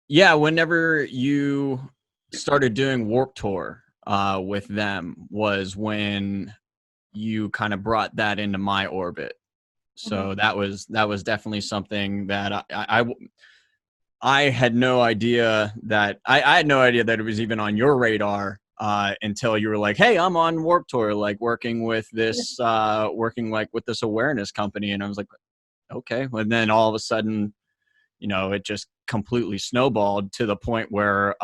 Yeah, whenever you started doing Warp Tour with them was when you kind of brought that into my orbit. Mhm. So that was definitely something that I had no idea that I had no idea that it was even on your radar until you were like, "Hey, I'm on Warp Tour, like working with this, working like with this awareness company," and I was like, "Okay." And then all of a sudden, it just completely snowballed to the point where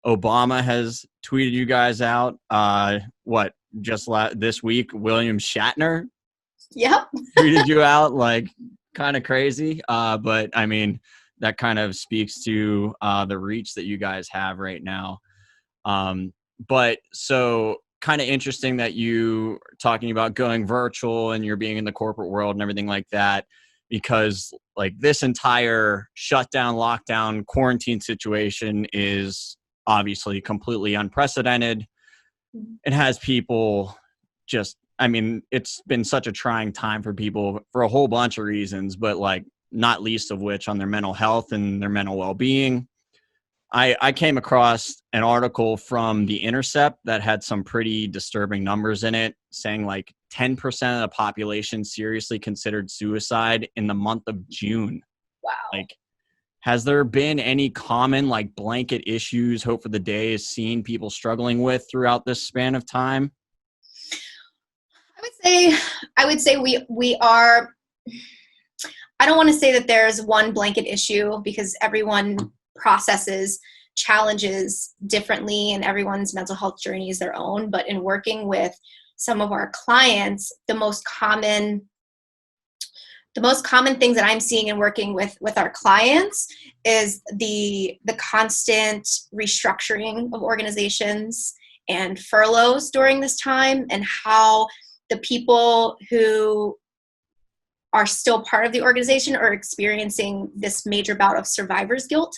Obama has tweeted you guys out. What just this week, William Shatner Yep. tweeted you out, like kind of crazy. But I mean, that kind of speaks to the reach that you guys have right now. But so kind of interesting that you are talking about going virtual and you're being in the corporate world and everything like that, because like this entire shutdown, lockdown, quarantine situation is obviously completely unprecedented. It has people just, I mean, it's been such a trying time for people for a whole bunch of reasons, but like not least of which on their mental health and their mental well-being. I came across an article from The Intercept that had some pretty disturbing numbers in it, saying like 10% of the population seriously considered suicide in the month of June. Wow. Like, has there been any common like blanket issues Hope for the Day is seeing people struggling with throughout this span of time? I would say we are. I don't want to say that there's one blanket issue because everyone processes challenges differently and everyone's mental health journey is their own. But in working with some of our clients, the most common things that I'm seeing and working with our clients is the constant restructuring of organizations and furloughs during this time, and how the people who are still part of the organization are experiencing this major bout of survivor's guilt,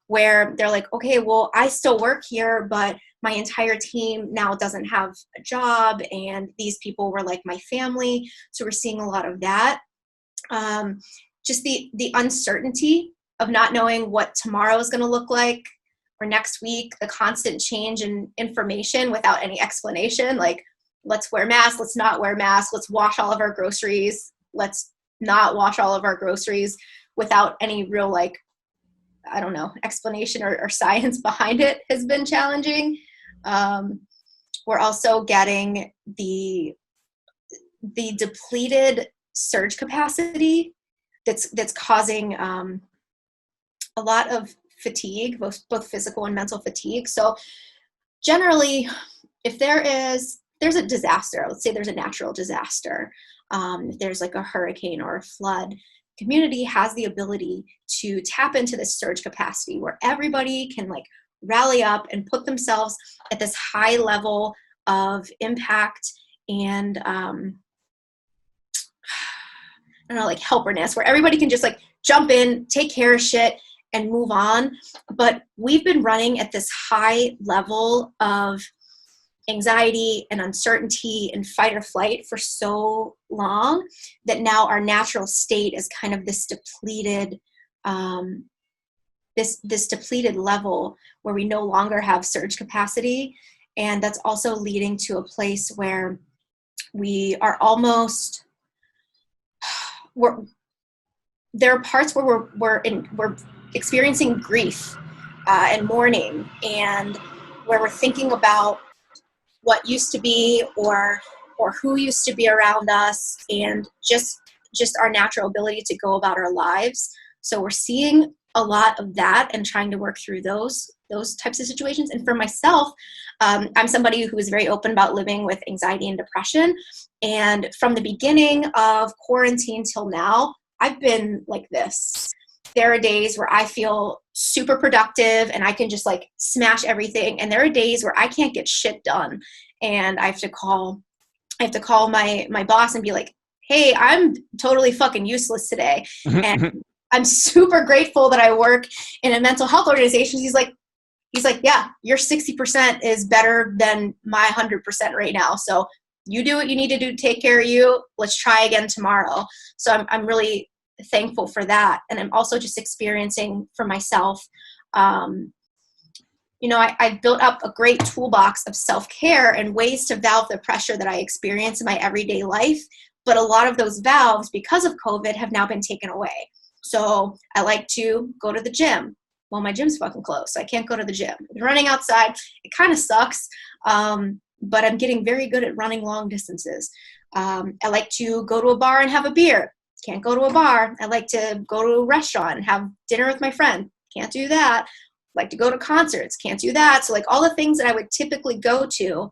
where they're like, okay, well, I still work here, but my entire team now doesn't have a job, and these people were like my family. So we're seeing a lot of that. um, just the uncertainty of not knowing what tomorrow is going to look like, or next week, the constant change in information without any explanation, like let's wear masks, let's not wear masks, let's wash all of our groceries, let's not wash all of our groceries, without any real, like, I don't know, explanation or science behind it, has been challenging. um, we're also getting the depleted surge capacity that's causing a lot of fatigue, both physical and mental fatigue. So generally, if there's a disaster, let's say there's a natural disaster, if there's like a hurricane or a flood, community has the ability to tap into this surge capacity where everybody can like rally up and put themselves at this high level of impact and I don't know, like helperness, where everybody can just like jump in, take care of shit, and move on. But we've been running at this high level of anxiety and uncertainty and fight or flight for so long that now our natural state is kind of this depleted, this depleted level where we no longer have surge capacity. And that's also leading to a place where we are almost, we're, there are parts where we're experiencing grief and mourning, and where we're thinking about what used to be, or who used to be around us, and just our natural ability to go about our lives. So we're seeing a lot of that and trying to work through those types of situations. And for myself, I'm somebody who is very open about living with anxiety and depression. And from the beginning of quarantine till now, I've been like this. There are days where I feel super productive and I can just like smash everything. And there are days where I can't get shit done. And I have to call my boss and be like, hey, I'm totally fucking useless today. And I'm super grateful that I work in a mental health organization. He's like, yeah, your 60% is better than my 100% right now. So you do what you need to do to take care of you. Let's try again tomorrow. So I'm really thankful for that. And I'm also just experiencing for myself, I built up a great toolbox of self-care and ways to valve the pressure that I experience in my everyday life. But a lot of those valves, because of COVID, have now been taken away. So I like to go to the gym. Well, my gym's fucking closed, so I can't go to the gym. Running outside, it kind of sucks, but I'm getting very good at running long distances. I like to go to a bar and have a beer. Can't go to a bar. I like to go to a restaurant and have dinner with my friend. Can't do that. Like to go to concerts. Can't do that. So like all the things that I would typically go to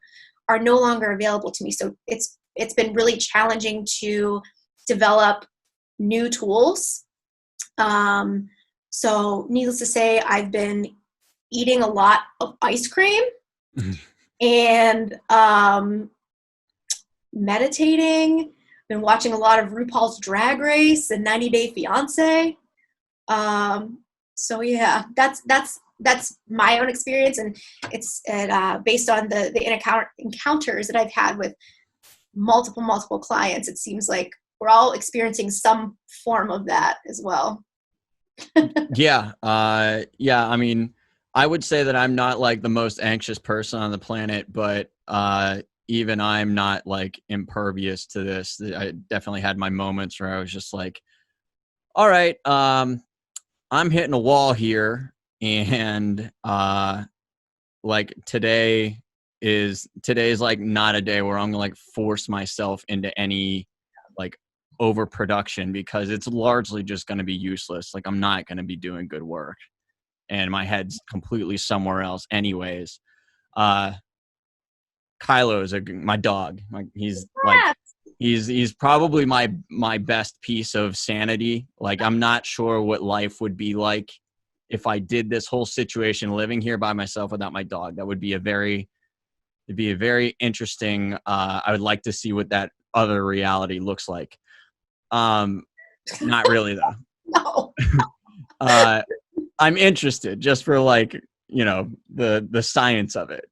are no longer available to me. So it's been really challenging to develop new tools. So needless to say, I've been eating a lot of ice cream and meditating. Been watching a lot of RuPaul's Drag Race and 90 Day Fiance. So yeah, that's my own experience, and it's based on the encounters that I've had with multiple clients. It seems like we're all experiencing some form of that as well. Yeah. Yeah. I mean, I would say that I'm not like the most anxious person on the planet, but even I'm not like impervious to this. I definitely had my moments where I was just like, all right, I'm hitting a wall here. And like today's like not a day where I'm gonna like force myself into any like overproduction, because it's largely just going to be useless. Like I'm not going to be doing good work and my head's completely somewhere else anyways. Kylo's my dog. Like he's probably my best piece of sanity. Like I'm not sure what life would be like if I did this whole situation living here by myself without my dog. That would be it'd be a very interesting, I would like to see what that other reality looks like. Not really though. No. I'm interested just for like, the science of it.